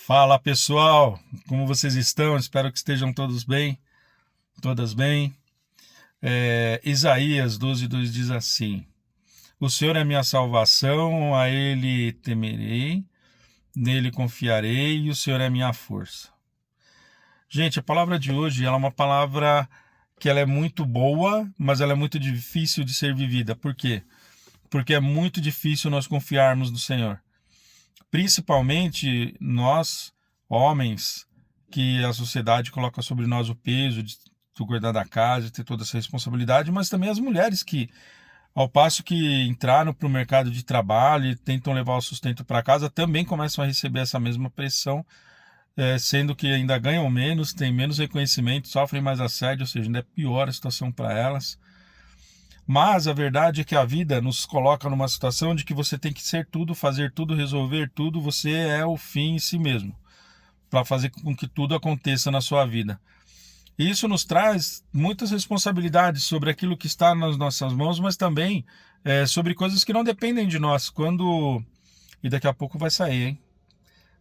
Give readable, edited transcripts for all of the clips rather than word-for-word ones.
Fala pessoal, como vocês estão? Espero que estejam todos bem, todas bem. Isaías 12:2 diz assim: O Senhor é minha salvação, a Ele temerei, nele confiarei, e o Senhor é minha força. Gente, a palavra de hoje ela é uma palavra que ela é muito boa, mas ela é muito difícil de ser vivida. Por quê? Porque é muito difícil nós confiarmos no Senhor. Principalmente nós, homens, que a sociedade coloca sobre nós o peso de cuidar da casa, de ter toda essa responsabilidade, mas também as mulheres que, ao passo que entraram para o mercado de trabalho e tentam levar o sustento para casa, também começam a receber essa mesma pressão, sendo que ainda ganham menos, têm menos reconhecimento, sofrem mais assédio, ou seja, ainda é pior a situação para elas. Mas a verdade é que a vida nos coloca numa situação de que você tem que ser tudo, fazer tudo, resolver tudo, você é o fim em si mesmo, para fazer com que tudo aconteça na sua vida. E isso nos traz muitas responsabilidades sobre aquilo que está nas nossas mãos, mas também sobre coisas que não dependem de nós. E daqui a pouco vai sair, hein?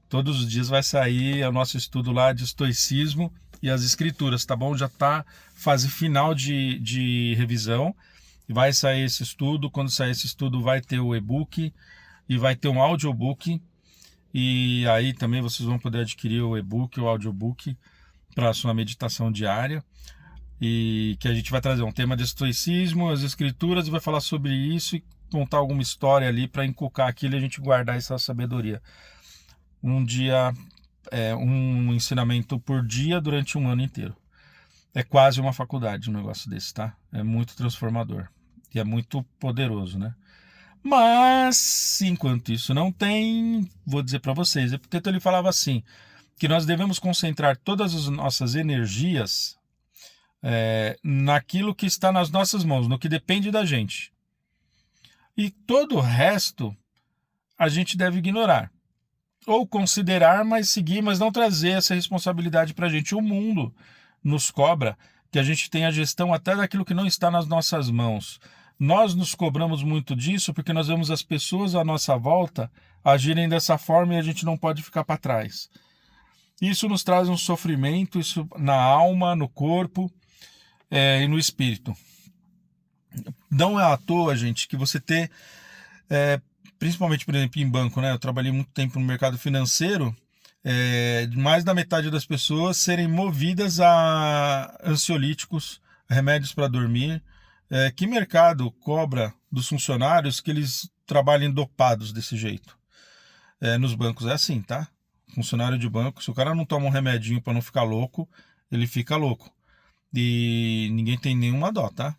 Todos os dias vai sair o nosso estudo lá de estoicismo e as escrituras, tá bom? Já está fase final de revisão. Vai sair esse estudo. Quando sair esse estudo, vai ter o e-book e vai ter um audiobook. E aí também vocês vão poder adquirir o e-book, o audiobook para a sua meditação diária. E que a gente vai trazer um tema de estoicismo, as escrituras, e vai falar sobre isso e contar alguma história ali para inculcar aquilo e a gente guardar essa sabedoria. Um dia, um ensinamento por dia durante um ano inteiro. É quase uma faculdade um negócio desse, tá? É muito transformador. E é muito poderoso, né? Mas, enquanto isso não tem, vou dizer para vocês, Epiteto ele falava assim, que nós devemos concentrar todas as nossas energias naquilo que está nas nossas mãos, no que depende da gente. E todo o resto a gente deve ignorar. Ou considerar, mas seguir, mas não trazer essa responsabilidade para a gente. O mundo nos cobra que a gente tenha gestão até daquilo que não está nas nossas mãos. Nós nos cobramos muito disso porque nós vemos as pessoas à nossa volta agirem dessa forma e a gente não pode ficar para trás. Isso nos traz um sofrimento, isso na alma, no corpo e no espírito. Não é à toa, gente, que você ter, principalmente, por exemplo, em banco, né? Eu trabalhei muito tempo no mercado financeiro, mais da metade das pessoas serem movidas a ansiolíticos, remédios para dormir. Que mercado cobra dos funcionários que eles trabalhem dopados desse jeito? Nos bancos é assim, tá? Funcionário de banco, se o cara não toma um remedinho para não ficar louco, ele fica louco. E ninguém tem nenhuma dó, tá?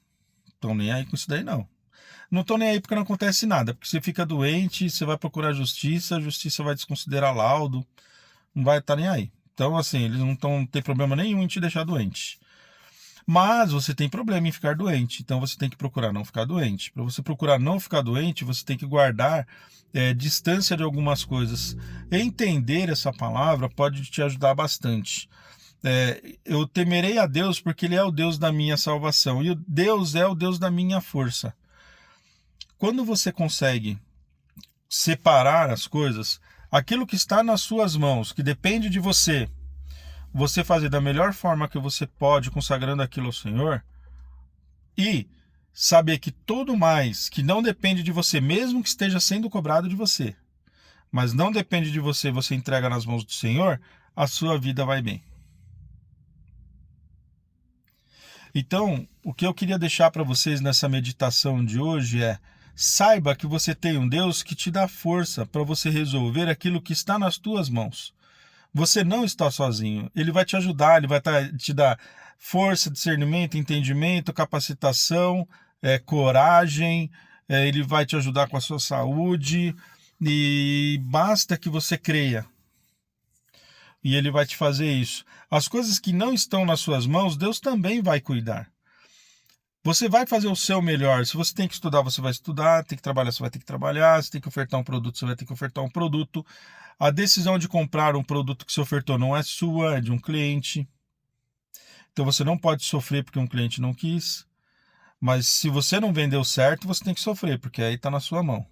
Estão nem aí com isso daí, não. Não estão nem aí porque não acontece nada. Porque você fica doente, você vai procurar a justiça vai desconsiderar laudo, não vai estar nem aí. Então, assim, eles não tem problema nenhum em te deixar doente. Mas você tem problema em ficar doente, então você tem que procurar não ficar doente. Para você procurar não ficar doente, você tem que guardar distância de algumas coisas. Entender essa palavra pode te ajudar bastante. Eu temerei a Deus porque Ele é o Deus da minha salvação e Deus é o Deus da minha força. Quando você consegue separar as coisas, aquilo que está nas suas mãos, que depende de você, você fazer da melhor forma que você pode, consagrando aquilo ao Senhor, e saber que tudo mais que não depende de você, mesmo que esteja sendo cobrado de você, mas não depende de você, você entrega nas mãos do Senhor, a sua vida vai bem. Então, o que eu queria deixar para vocês nessa meditação de hoje é: saiba que você tem um Deus que te dá força para você resolver aquilo que está nas tuas mãos. Você não está sozinho. Ele vai te ajudar, ele vai te dar força, discernimento, entendimento, capacitação, coragem, ele vai te ajudar com a sua saúde e basta que você creia. E ele vai te fazer isso. As coisas que não estão nas suas mãos, Deus também vai cuidar. Você vai fazer o seu melhor. Se você tem que estudar, você vai estudar. Tem que trabalhar, você vai ter que trabalhar. Se tem que ofertar um produto, você vai ter que ofertar um produto. A decisão de comprar um produto que você ofertou não é sua, é de um cliente. Então você não pode sofrer porque um cliente não quis. Mas se você não vendeu certo, você tem que sofrer, porque aí está na sua mão.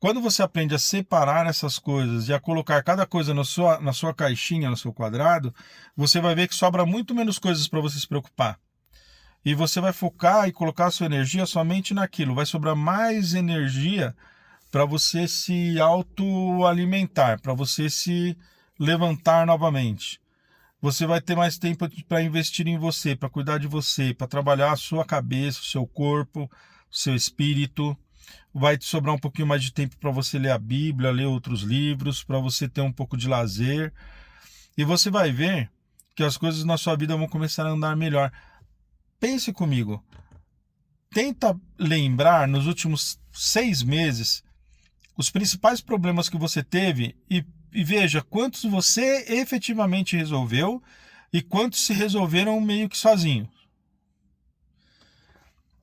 Quando você aprende a separar essas coisas e a colocar cada coisa na sua caixinha, no seu quadrado, você vai ver que sobra muito menos coisas para você se preocupar. E você vai focar e colocar a sua energia somente naquilo. Vai sobrar mais energia para você se autoalimentar, para você se levantar novamente. Você vai ter mais tempo para investir em você, para cuidar de você, para trabalhar a sua cabeça, o seu corpo, o seu espírito. Vai te sobrar um pouquinho mais de tempo para você ler a Bíblia, ler outros livros, para você ter um pouco de lazer. E você vai ver que as coisas na sua vida vão começar a andar melhor. Pense comigo. Tenta lembrar nos últimos 6 meses os principais problemas que você teve e veja quantos você efetivamente resolveu e quantos se resolveram meio que sozinho.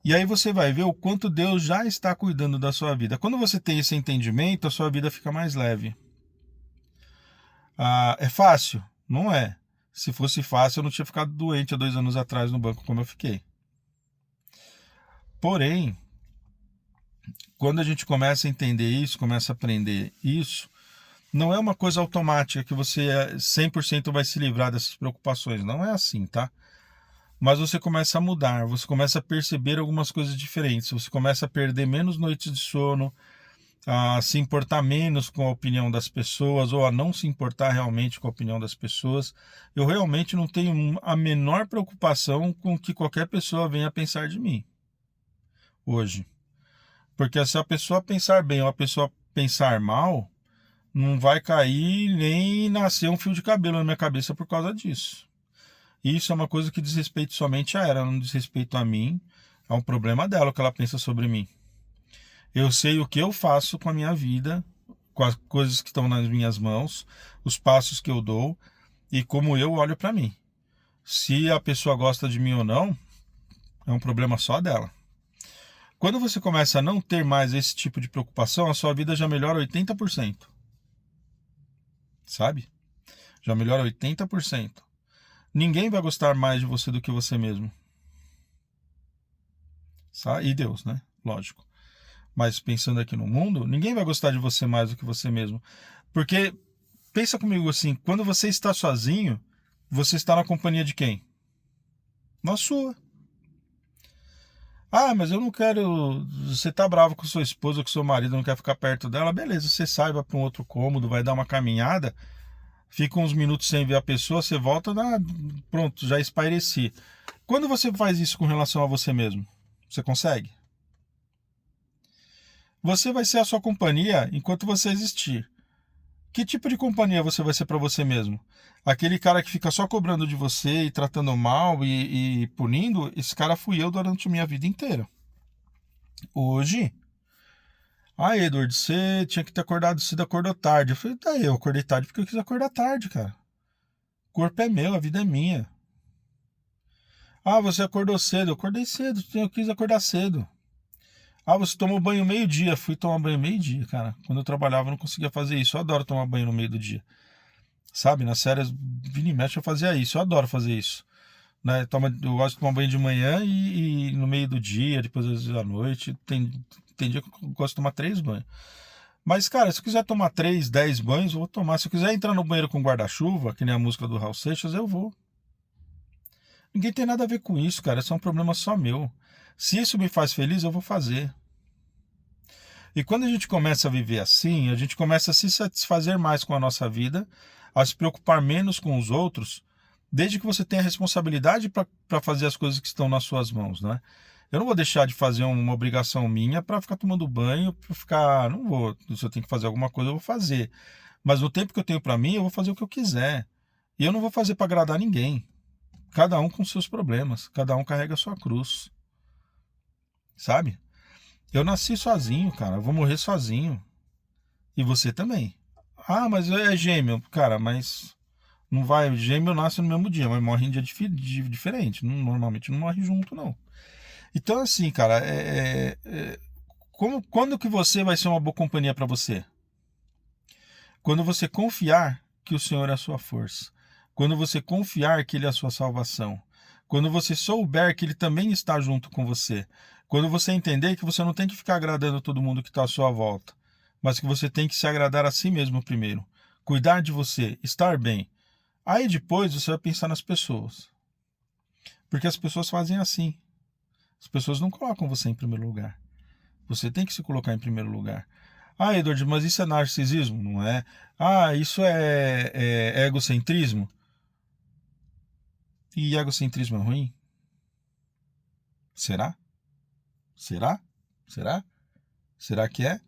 E aí você vai ver o quanto Deus já está cuidando da sua vida. Quando você tem esse entendimento, a sua vida fica mais leve. É fácil? Não é. Se fosse fácil, eu não tinha ficado doente há 2 anos atrás no banco como eu fiquei. Porém, quando a gente começa a entender isso, começa a aprender isso, não é uma coisa automática que você 100% vai se livrar dessas preocupações. Não é assim, tá? Mas você começa a mudar, você começa a perceber algumas coisas diferentes, você começa a perder menos noites de sono, a se importar menos com a opinião das pessoas ou a não se importar realmente com a opinião das pessoas. Eu realmente não tenho a menor preocupação com o que qualquer pessoa venha a pensar de mim hoje. Porque se a pessoa pensar bem ou a pessoa pensar mal, não vai cair nem nascer um fio de cabelo na minha cabeça por causa disso. Isso é uma coisa que diz respeito somente a ela, não diz respeito a mim. É um problema dela o que ela pensa sobre mim. Eu sei o que eu faço com a minha vida, com as coisas que estão nas minhas mãos, os passos que eu dou e como eu olho para mim. Se a pessoa gosta de mim ou não, é um problema só dela. Quando você começa a não ter mais esse tipo de preocupação, a sua vida já melhora 80%. Sabe? Já melhora 80%. Ninguém vai gostar mais de você do que você mesmo. Sabe? E Deus, né? Lógico. Mas pensando aqui no mundo, ninguém vai gostar de você mais do que você mesmo. Porque, pensa comigo assim, quando você está sozinho, você está na companhia de quem? Na sua. Ah, mas eu não quero. Você tá bravo com sua esposa, com seu marido, não quer ficar perto dela, beleza, você sai, vai para um outro cômodo, vai dar uma caminhada, fica uns minutos sem ver a pessoa, você volta, pronto, já espaireci. Quando você faz isso com relação a você mesmo, você consegue? Você vai ser a sua companhia enquanto você existir. Que tipo de companhia você vai ser para você mesmo? Aquele cara que fica só cobrando de você e tratando mal e punindo, esse cara fui eu durante a minha vida inteira. Hoje, Edward, você tinha que ter acordado cedo, acordou tarde. Eu falei, eu acordei tarde porque eu quis acordar tarde, cara. O corpo é meu, a vida é minha. Você acordou cedo, eu acordei cedo, eu quis acordar cedo. Você tomou banho meio-dia. Fui tomar banho meio-dia, cara. Quando eu trabalhava eu não conseguia fazer isso. Eu adoro tomar banho no meio do dia. Sabe, nas férias, vira e mexe eu fazia isso. Eu adoro fazer isso. Né? Eu gosto de tomar banho de manhã e no meio do dia, depois às vezes à noite. Tem dia que eu gosto de tomar 3 banhos. Mas, cara, se eu quiser tomar 3, 10 banhos, eu vou tomar. Se eu quiser entrar no banheiro com guarda-chuva, que nem a música do Raul Seixas, eu vou. Ninguém tem nada a ver com isso, cara. Isso é um problema só meu. Se isso me faz feliz, eu vou fazer. E quando a gente começa a viver assim, a gente começa a se satisfazer mais com a nossa vida, a se preocupar menos com os outros, desde que você tenha responsabilidade para fazer as coisas que estão nas suas mãos, né? Eu não vou deixar de fazer uma obrigação minha para ficar tomando banho, para ficar... Não vou. Se eu tenho que fazer alguma coisa, eu vou fazer. Mas no tempo que eu tenho para mim, eu vou fazer o que eu quiser. E eu não vou fazer para agradar ninguém. Cada um com seus problemas. Cada um carrega a sua cruz. Sabe? Eu nasci sozinho, cara. Eu vou morrer sozinho. E você também. Mas é gêmeo. Cara, mas não vai... Gêmeo nasce no mesmo dia, mas morre em dia diferente. Normalmente não morre junto, não. Então, assim, cara, quando que você vai ser uma boa companhia para você? Quando você confiar que o Senhor é a sua força. Quando você confiar que Ele é a sua salvação. Quando você souber que Ele também está junto com você. Quando você entender que você não tem que ficar agradando todo mundo que está à sua volta. mas que você tem que se agradar a si mesmo primeiro. Cuidar de você, estar bem. Aí depois você vai pensar nas pessoas. Porque as pessoas fazem assim. As pessoas não colocam você em primeiro lugar. Você tem que se colocar em primeiro lugar. Ah, Edward, mas isso é narcisismo? Não é? Ah, isso é egocentrismo? E egocentrismo é ruim? Será? Será? Será? Será que é?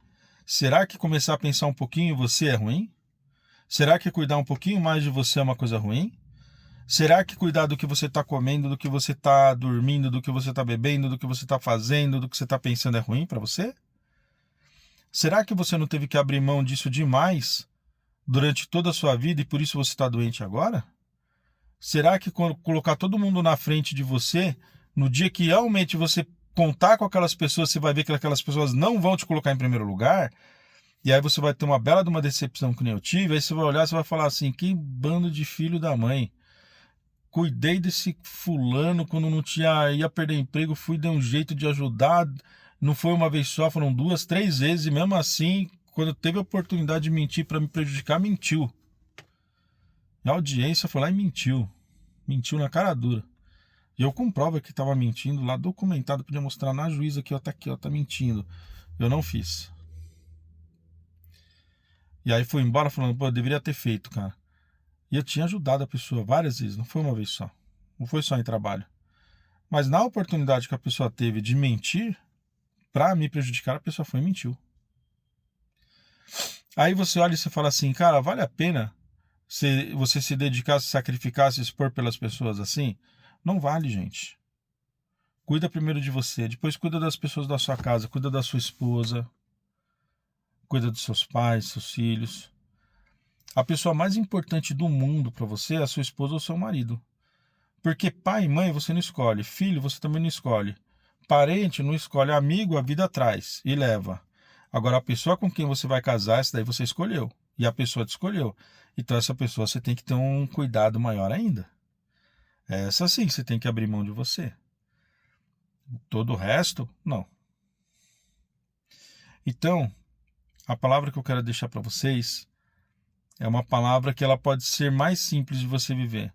Será que começar a pensar um pouquinho em você é ruim? Será que cuidar um pouquinho mais de você é uma coisa ruim? Será que cuidar do que você está comendo, do que você está dormindo, do que você está bebendo, do que você está fazendo, do que você está pensando é ruim para você? Será que você não teve que abrir mão disso demais durante toda a sua vida e por isso você está doente agora? Será que colocar todo mundo na frente de você, no dia que realmente você contar com aquelas pessoas, você vai ver que aquelas pessoas não vão te colocar em primeiro lugar? E aí você vai ter uma bela de uma decepção que nem eu tive, aí você vai olhar e você vai falar assim, que bando de filho da mãe. Cuidei desse fulano quando não ia perder emprego, dei um jeito de ajudar, não foi uma vez só, foram 2, 3 vezes, e mesmo assim, quando teve a oportunidade de mentir para me prejudicar, mentiu. E a audiência foi lá e mentiu. Mentiu na cara dura. E eu com prova que estava mentindo lá, documentado, podia mostrar na juíza aqui, ó, tá mentindo. Eu não fiz. E aí fui embora falando, pô, eu deveria ter feito, cara. E eu tinha ajudado a pessoa várias vezes, não foi uma vez só. Não foi só em trabalho. Mas na oportunidade que a pessoa teve de mentir, para me prejudicar, a pessoa foi e mentiu. Aí você olha e você fala assim, cara, vale a pena você se dedicar, se sacrificar, se expor pelas pessoas assim? Não vale, gente. Cuida primeiro de você, depois cuida das pessoas da sua casa, cuida da sua esposa, cuida dos seus pais, seus filhos. A pessoa mais importante do mundo para você é a sua esposa ou seu marido. Porque pai e mãe você não escolhe, filho você também não escolhe. Parente não escolhe, amigo a vida traz e leva. Agora a pessoa com quem você vai casar, essa daí você escolheu. E a pessoa te escolheu. Então essa pessoa você tem que ter um cuidado maior ainda. Essa sim você tem que abrir mão de você. Todo o resto, não. Então, a palavra que eu quero deixar para vocês é uma palavra que ela pode ser mais simples de você viver.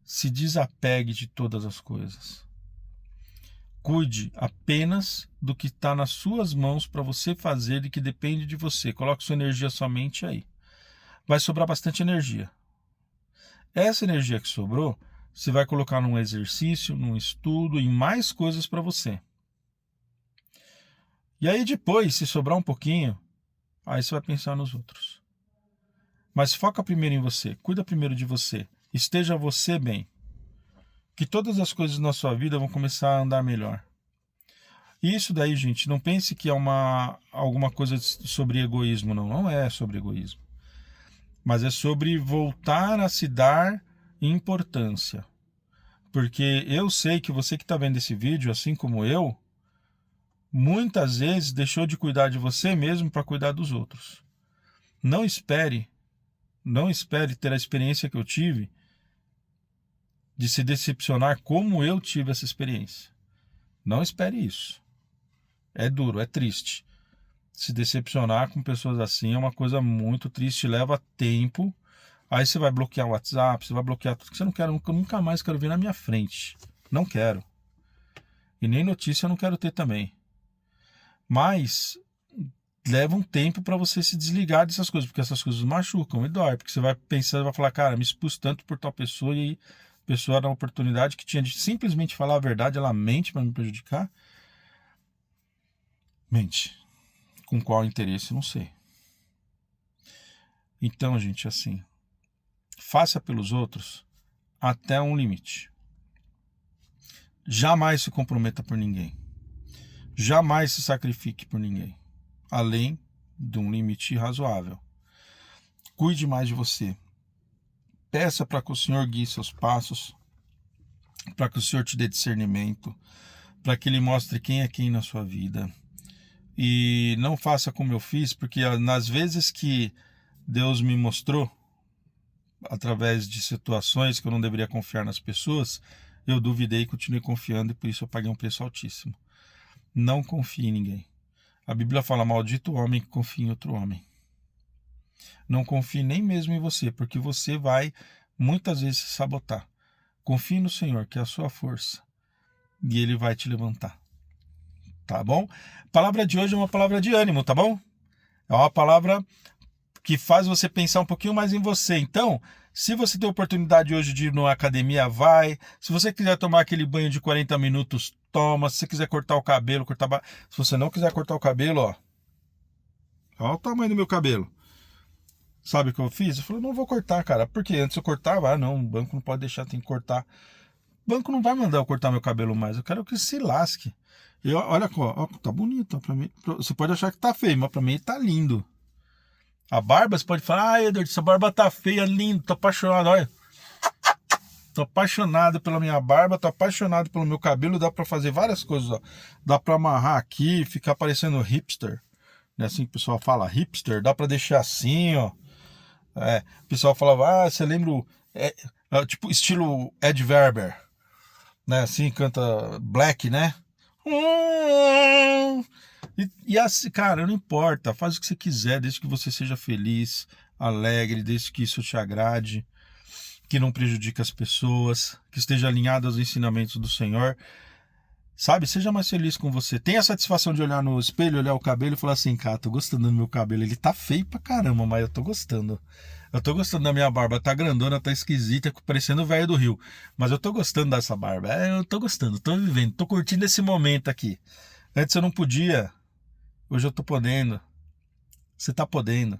Se desapegue de todas as coisas. Cuide apenas do que está nas suas mãos para você fazer e que depende de você. Coloque sua energia somente aí. Vai sobrar bastante energia. Essa energia que sobrou, você vai colocar num exercício, num estudo, em mais coisas para você. E aí depois, se sobrar um pouquinho, aí você vai pensar nos outros. Mas foca primeiro em você, cuida primeiro de você. Esteja você bem. Que todas as coisas na sua vida vão começar a andar melhor. E isso daí, gente, não pense que é alguma coisa sobre egoísmo, não. Não é sobre egoísmo. Mas é sobre voltar a se dar importância. Porque eu sei que você que está vendo esse vídeo, assim como eu, muitas vezes deixou de cuidar de você mesmo para cuidar dos outros. Não espere ter a experiência que eu tive de se decepcionar como eu tive essa experiência. Não espere isso. É duro, é triste. Se decepcionar com pessoas assim é uma coisa muito triste, leva tempo. Aí você vai bloquear o WhatsApp, você vai bloquear tudo que você não quer, nunca mais quero ver na minha frente. Não quero. E nem notícia eu não quero ter também. Mas leva um tempo para você se desligar dessas coisas, porque essas coisas machucam e dói, porque você vai pensando, vai falar, cara, me expus tanto por tal pessoa e a pessoa dá uma oportunidade que tinha de simplesmente falar a verdade, ela mente para me prejudicar. Mente. Com qual interesse, não sei. Então, gente, assim, faça pelos outros até um limite. Jamais se comprometa por ninguém. Jamais se sacrifique por ninguém. Além de um limite razoável. Cuide mais de você. Peça para que o Senhor guie seus passos, para que o Senhor te dê discernimento, para que Ele mostre quem é quem na sua vida. E não faça como eu fiz, porque nas vezes que Deus me mostrou, através de situações que eu não deveria confiar nas pessoas, eu duvidei e continuei confiando, e por isso eu paguei um preço altíssimo. Não confie em ninguém. A Bíblia fala: maldito o homem que confia em outro homem. Não confie nem mesmo em você, porque você vai muitas vezes se sabotar. Confie no Senhor, que é a sua força, e Ele vai te levantar. Tá bom? A palavra de hoje é uma palavra de ânimo, tá bom? É uma palavra que faz você pensar um pouquinho mais em você. Então, se você tem a oportunidade hoje de ir numa academia, vai. Se você quiser tomar aquele banho de 40 minutos, toma. Se você quiser cortar o cabelo, se você não quiser cortar o cabelo, ó. Olha o tamanho do meu cabelo. Sabe o que eu fiz? Eu falei: não vou cortar, cara. Porque antes eu cortava, não, o banco não pode deixar, tem que cortar. O banco não vai mandar eu cortar meu cabelo mais. Eu quero que se lasque. Olha, ó, tá bonito. Pra mim, você pode achar que tá feio, mas pra mim tá lindo. A barba, você pode falar: Edward, essa barba tá feia, lindo, tô apaixonado. Olha, tô apaixonado pela minha barba, tô apaixonado pelo meu cabelo. Dá pra fazer várias coisas, ó. Dá pra amarrar aqui, ficar parecendo hipster. Não é assim que o pessoal fala, hipster? Dá pra deixar assim, ó. O pessoal falava: você lembra tipo estilo Ed Werber, né? Assim canta Black, né? E assim, cara, não importa, faz o que você quiser, desde que você seja feliz, alegre, desde que isso te agrade, que não prejudique as pessoas, que esteja alinhado aos ensinamentos do Senhor. Sabe, seja mais feliz com você. Tenha a satisfação de olhar no espelho, olhar o cabelo e falar assim: cara, tô gostando do meu cabelo. Ele tá feio pra caramba, mas eu tô gostando. Eu tô gostando da minha barba. Tá grandona, tá esquisita, parecendo o velho do Rio. Mas eu tô gostando dessa barba. Eu tô gostando, tô vivendo, tô curtindo esse momento aqui. Antes eu não podia, hoje eu tô podendo. Você tá podendo.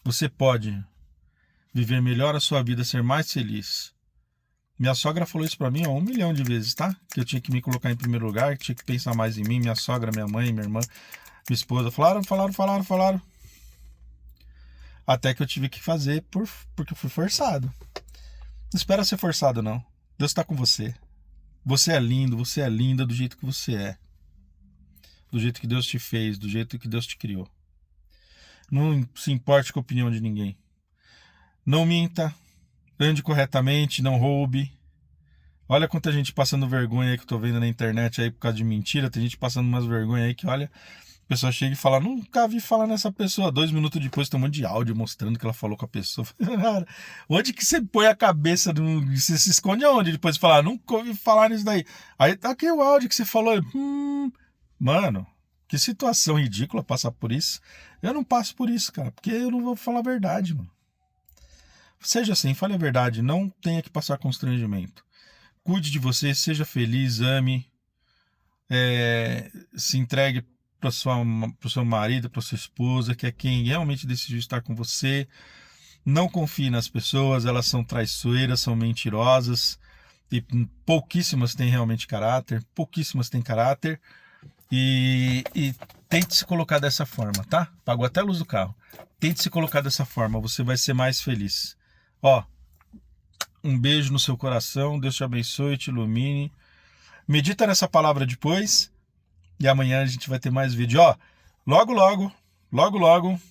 Você pode viver melhor a sua vida, ser mais feliz. Minha sogra falou isso pra mim 1 milhão de vezes, tá? Que eu tinha que me colocar em primeiro lugar, que tinha que pensar mais em mim. Minha sogra, minha mãe, minha irmã, minha esposa falaram. Até que eu tive que fazer porque eu fui forçado. Não espera ser forçado, não. Deus tá com você. Você é lindo, você é linda do jeito que você é. Do jeito que Deus te fez, do jeito que Deus te criou. Não se importe com a opinião de ninguém. Não minta. Ande corretamente, não roube. Olha quanta gente passando vergonha aí que eu tô vendo na internet aí por causa de mentira. Tem gente passando umas vergonhas aí que, olha, a pessoa chega e fala: nunca vi falar nessa pessoa. 2 minutos depois tem um monte de áudio mostrando que ela falou com a pessoa. Cara, onde que você põe a cabeça? Você se esconde aonde depois de falar: nunca ouvi falar nisso daí. Aí tá aqui o áudio que você falou. Mano, que situação ridícula passar por isso. Eu não passo por isso, cara, porque eu não vou falar a verdade, mano. Seja assim, fale a verdade, não tenha que passar constrangimento. Cuide de você, seja feliz, ame, se entregue para o seu marido, para sua esposa, que é quem realmente decidiu estar com você. Não confie nas pessoas, elas são traiçoeiras, são mentirosas, e pouquíssimas têm realmente caráter, pouquíssimas têm caráter. E tente se colocar dessa forma, tá? Pagou até a luz do carro. Tente se colocar dessa forma, você vai ser mais feliz. Ó, um beijo no seu coração, Deus te abençoe, te ilumine. Medita nessa palavra depois e amanhã a gente vai ter mais vídeo. Ó, logo,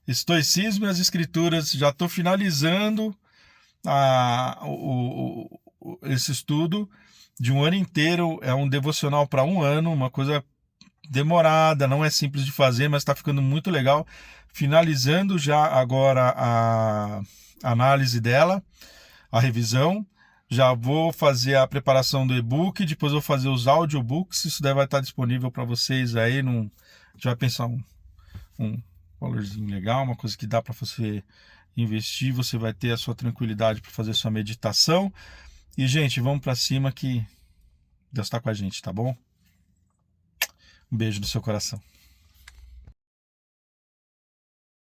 estoicismo e as escrituras, já estou finalizando esse estudo de 1 ano inteiro. É um devocional para 1 ano, uma coisa demorada, não é simples de fazer, mas está ficando muito legal. Finalizando já agora a análise dela, a revisão. Já vou fazer a preparação do e-book, depois vou fazer os audiobooks. Isso daí vai estar disponível para vocês aí. A gente vai pensar um valorzinho legal, uma coisa que dá para você investir. Você vai ter a sua tranquilidade para fazer sua meditação. E, gente, vamos para cima que Deus está com a gente, tá bom? Um beijo no seu coração.